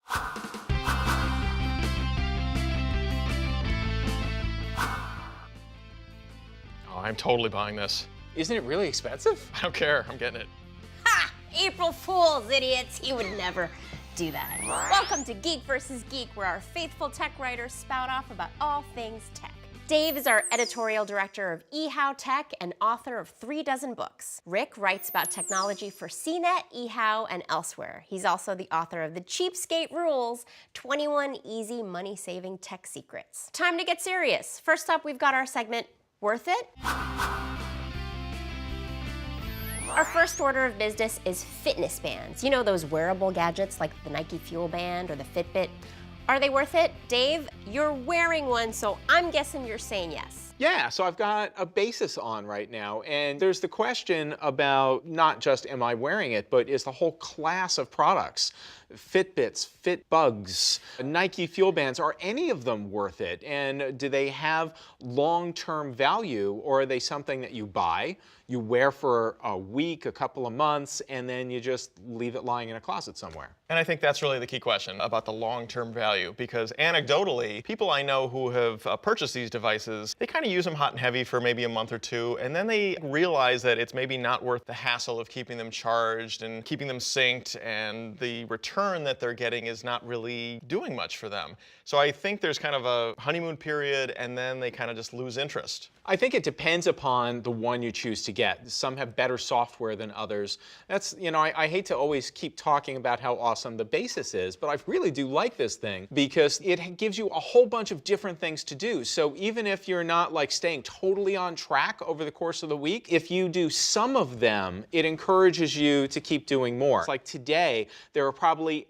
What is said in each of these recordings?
Oh, I'm totally buying this. Isn't it really expensive? I don't care. I'm getting it. Ha! April Fools, idiots. He would never do that. Welcome to Geek Vs Geek, where our faithful tech writers spout off about all things tech. Dave is our editorial director of eHow Tech and author of 3 dozen books. Rick writes about technology for CNET, eHow, and elsewhere. He's also the author of The Cheapskate Rules, 21 Easy Money-Saving Tech Secrets. Time to get serious. First up, we've got our segment, Worth It? Our first order of business is fitness bands. You know, those wearable gadgets like the Nike Fuel Band or the Fitbit. Are they worth it? Dave, you're wearing one, so I'm guessing you're saying yes. Yeah, so I've got a basis on right now, and there's the question about not just am I wearing it, but is the whole class of products, Fitbits, Fitbugs, Nike Fuel Bands, are any of them worth it? And do they have long-term value, or are they something that you buy, you wear for a week, a couple of months, and then you just leave it lying in a closet somewhere? And I think that's really the key question about the long-term value, because anecdotally, people I know who have purchased these devices, they kind of use them hot and heavy for maybe a month or two, and then they realize that it's maybe not worth the hassle of keeping them charged and keeping them synced, and the return that they're getting is not really doing much for them. So I think there's kind of a honeymoon period, and then they kind of just lose interest. I think it depends upon the one you choose to get. Some have better software than others. That's, you know, I hate to always keep talking about how awesome the basis is, but I really do like this thing because it gives you a whole bunch of different things to do. So even if you're not like staying totally on track over the course of the week, if you do some of them, it encourages you to keep doing more. It's like today, there are probably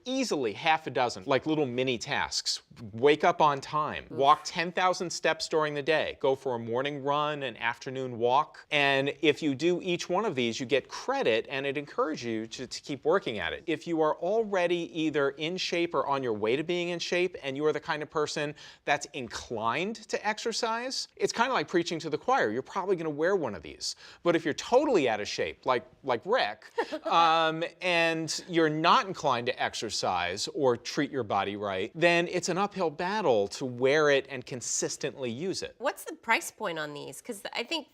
easily half a dozen, like little mini tasks. Wake up on time, walk 10,000 steps during the day, go for a morning run, an afternoon walk. And if you do each one of these, you get credit and it encourages you to keep working at it. If you are already either in shape or on your way to being in shape and you are the kind of person that's inclined to exercise, it's kind of like preaching to the choir. You're probably going to wear one of these. But if you're totally out of shape, like Rick, and you're not inclined to exercise or treat your body right, then it's an uphill battle to wear it and consistently use it. What's the price point on these? Because I think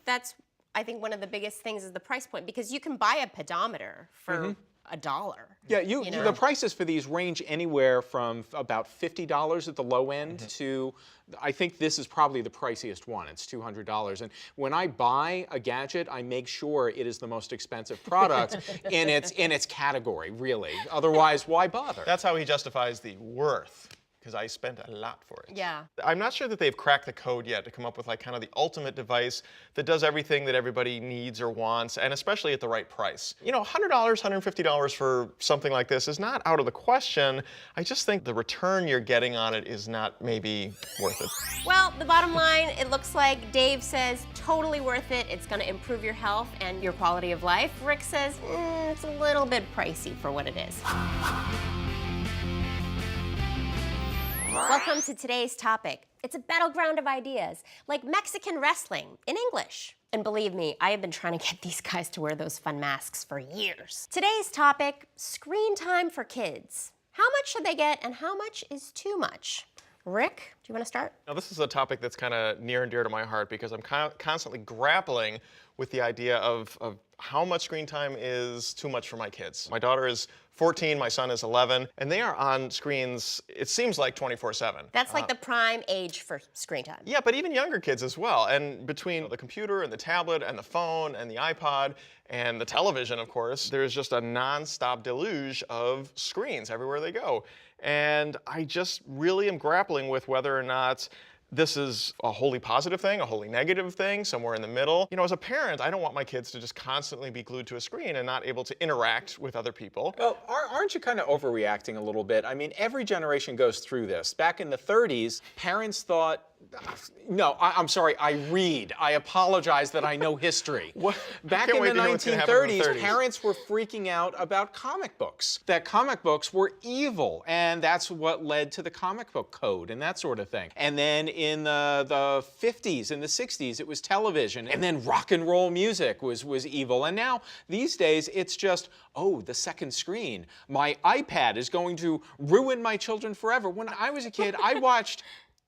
one of the biggest things is the price point, because you can buy a pedometer for $1. Yeah, you know? The prices for these range anywhere from about $50 at the low end to, I think this is probably the priciest one. It's $200. And when I buy a gadget, I make sure it is the most expensive product in its category, really. Otherwise, why bother? That's how he justifies the worth, because I spent a lot for it. Yeah. I'm not sure that they've cracked the code yet to come up with like kind of the ultimate device that does everything that everybody needs or wants, and especially at the right price. You know, $100, $150 for something like this is not out of the question. I just think the return you're getting on it is not maybe worth it. Well, the bottom line, it looks like Dave says totally worth it. It's going to improve your health and your quality of life. Rick says it's a little bit pricey for what it is. Welcome to today's topic. It's a battleground of ideas, like Mexican wrestling in English. And believe me, I have been trying to get these guys to wear those fun masks for years. Today's topic, screen time for kids. How much should they get and how much is too much? Rick, do you want to start? Now, this is a topic that's kind of near and dear to my heart because I'm constantly grappling with the idea of how much screen time is too much for my kids. My daughter is 14, my son is 11, and they are on screens, it seems like 24/7. That's like the prime age for screen time. Yeah, but even younger kids as well. And between the computer and the tablet and the phone and the iPod and the television, of course, there's just a nonstop deluge of screens everywhere they go. And I just really am grappling with whether or not this is a wholly positive thing, a wholly negative thing, somewhere in the middle. You know, as a parent, I don't want my kids to just constantly be glued to a screen and not able to interact with other people. Well, aren't you kind of overreacting a little bit? I mean, every generation goes through this. Back in the 30s, parents thought No, I'm sorry, I read. I apologize that I know history. Back in can't wait the to know what's gonna happen in the 1930s, 30s. parents were freaking out about comic books, that comic books were evil, and that's what led to the comic book code and that sort of thing. And then in the 50s and the 60s, it was television, and then rock and roll music was evil. And now, these days, it's just, oh, the second screen. My iPad is going to ruin my children forever. When I was a kid, I watched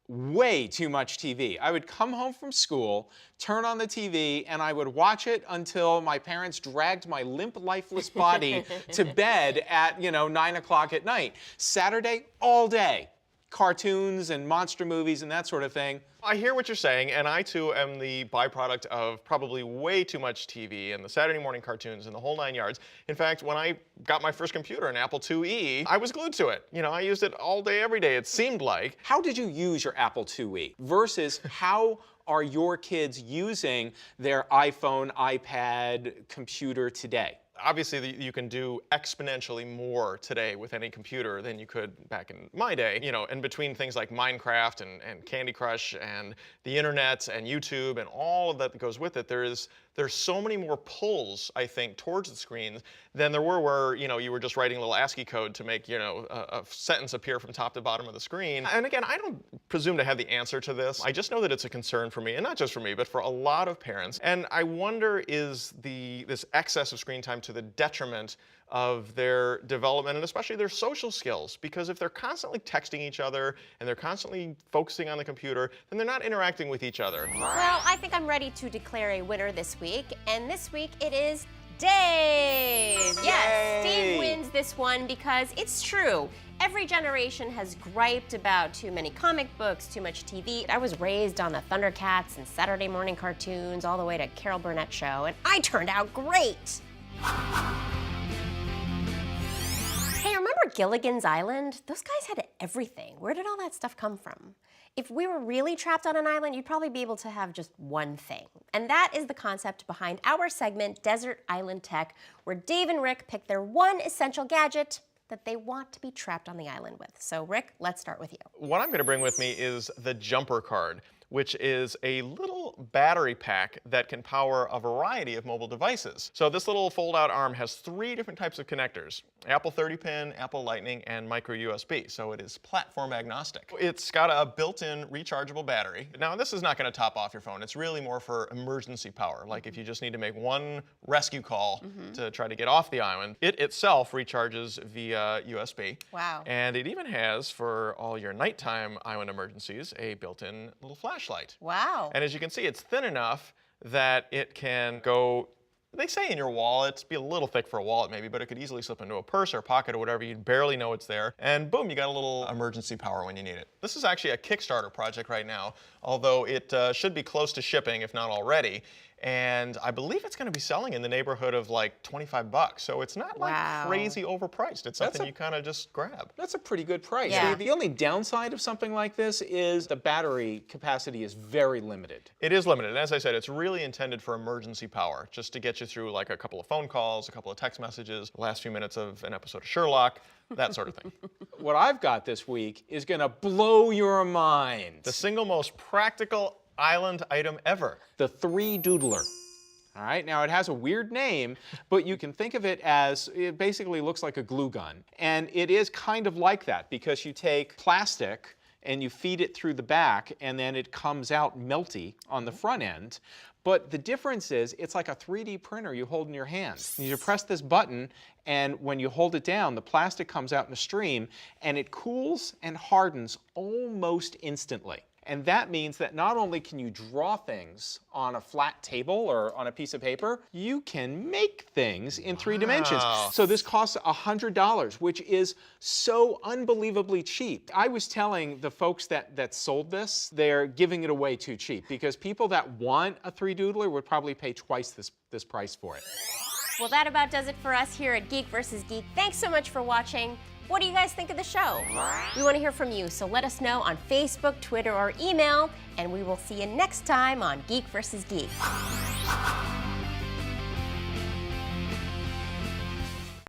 way too much TV. I would come home from school, turn on the TV, and I would watch it until my parents dragged my limp, lifeless body to bed at, 9 o'clock at night. Saturday, all day. Cartoons and monster movies and that sort of thing. I hear what you're saying, and I too am the byproduct of probably way too much TV and the Saturday morning cartoons and the whole 9 yards. In fact, when I got my first computer, an Apple IIe, I was glued to it. I used it all day, every day, it seemed like. How did you use your Apple IIe versus how are your kids using their iPhone, iPad, computer today? Obviously, you can do exponentially more today with any computer than you could back in my day. And between things like Minecraft and Candy Crush and the internet and YouTube and all of that goes with it, there's so many more pulls, I think, towards the screens than there were where, you were just writing a little ASCII code to make, a sentence appear from top to bottom of the screen. And again, I don't presume to have the answer to this. I just know that it's a concern for me, and not just for me, but for a lot of parents. And I wonder, is this excess of screen time to the detriment of their development and especially their social skills? Because if they're constantly texting each other and they're constantly focusing on the computer, then they're not interacting with each other. Well, I think I'm ready to declare a winner this week, and this week it is Dave. Yes, Dave wins this one because it's true. Every generation has griped about too many comic books, too much TV. I was raised on the Thundercats and Saturday morning cartoons all the way to Carol Burnett show, and I turned out great. Hey, remember Gilligan's Island? Those guys had everything. Where did all that stuff come from? If we were really trapped on an island, you'd probably be able to have just one thing. And that is the concept behind our segment, Desert Island Tech, where Dave and Rick pick their one essential gadget that they want to be trapped on the island with. So Rick, let's start with you. What I'm going to bring with me is the jumper card, which is a little battery pack that can power a variety of mobile devices. So this little fold-out arm has 3 different types of connectors: Apple 30-pin, Apple Lightning, and micro USB. So it is platform agnostic. It's got a built-in rechargeable battery. Now this is not going to top off your phone. It's really more for emergency power, like if you just need to make one rescue call to try to get off the island. It itself recharges via USB. Wow. And it even has, for all your nighttime island emergencies, a built-in little flashlight. Wow. And as you can see, it's thin enough that it can go, they say in your wallet, be a little thick for a wallet maybe, but it could easily slip into a purse or a pocket or whatever. You'd barely know it's there. And boom, you got a little emergency power when you need it. This is actually a Kickstarter project right now, although it should be close to shipping, if not already. And I believe it's going to be selling in the neighborhood of like 25 bucks. So it's not like crazy overpriced. It's something you kind of just grab. That's a pretty good price. Yeah. The only downside of something like this is the battery capacity is very limited. It is limited. And as I said, it's really intended for emergency power, just to get you through like a couple of phone calls, a couple of text messages, the last few minutes of an episode of Sherlock, that sort of thing. What I've got this week is going to blow your mind. The single most practical island item ever. The 3Doodler. All right, now it has a weird name, but you can think of it as, it basically looks like a glue gun. And it is kind of like that because you take plastic and you feed it through the back and then it comes out melty on the front end. But the difference is it's like a 3D printer you hold in your hand. You press this button and when you hold it down, the plastic comes out in a stream and it cools and hardens almost instantly. And that means that not only can you draw things on a flat table or on a piece of paper, you can make things in 3 dimensions. So this costs $100, which is so unbelievably cheap. I was telling the folks that sold this, they're giving it away too cheap because people that want a 3Doodler would probably pay twice this price for it. Well, that about does it for us here at Geek Vs. Geek. Thanks so much for watching. What do you guys think of the show? We want to hear from you, so let us know on Facebook, Twitter, or email, and we will see you next time on Geek Vs. Geek.